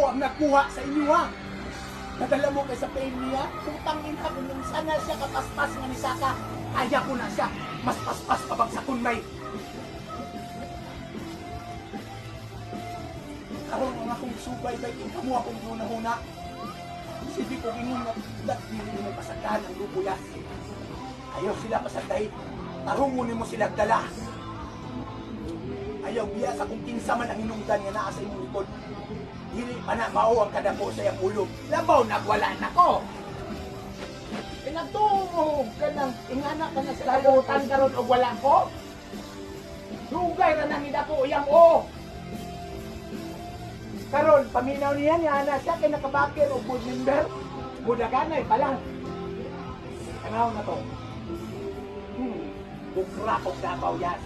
Ako ang nagkuha sa inyo ha. Nadala mo kay sa pain niya. Putang ina kung nung sana siya kapaspas nga ni Saka. Kaya ko na siya. Mas paspas pabagsakon may. Karon ang akong subay bay kamo akong huna-huna. Sige ko gingon nga dat dili mo pasagdan ang grupo yan. Ayaw sila pasagdahin. Tarungon mo sila dala. Ayaw biya sa kung kinsa man ang hinungdan nga naa sa imong likod. Dili pa na mao ang kadako sa iyang ulo. Labaw nagwala na ko. Pinagtuo ka ng ingana ka na sa kalutan karon og wala ko. Dugay ra nang idako iyang o. Karon paminaw niya ana siya kay nakabakir og board member. Budaganay pa lang. Tanaw na to. Bukra ko Davao yan.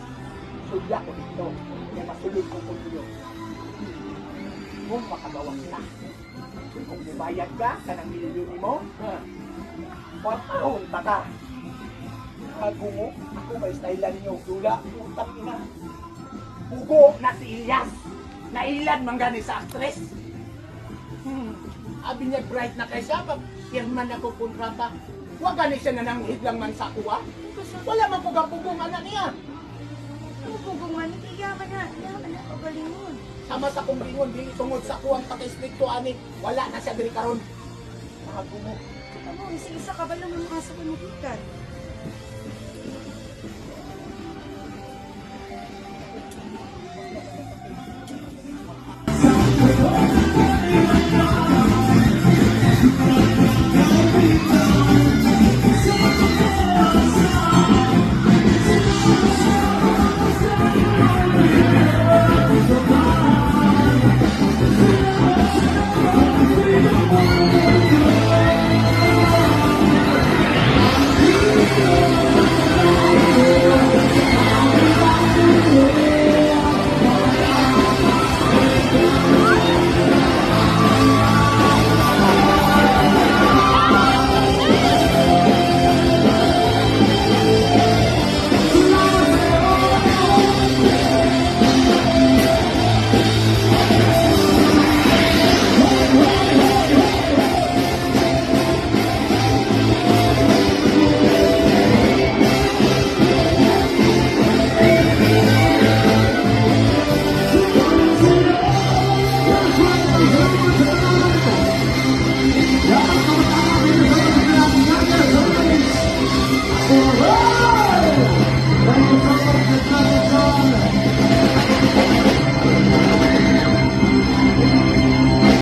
Sudya ko dito. Kaya masulod ko dito. Kung makagawas ka. Kung bubayad ka, kanang milyon mo, patahon pa ka. Bago mo, ako may stylean niyo, dula, utang ina. Ugo na si Ilyas. Nailan man gani sa actress. Abi niya bright na kay siya, pag firman ako kontrata. Huwag gani siya nananghid lang man sa kuha. Wala man pugapugungan na niya. Pupungan, yaman na, pagalingon. Sama sa kong lingon, di tungod sa kuwang paki-stricto ani, wala na siya diri karon. Bago mo. Amo, isa-isa ka ba lang ang mga sa panigitan?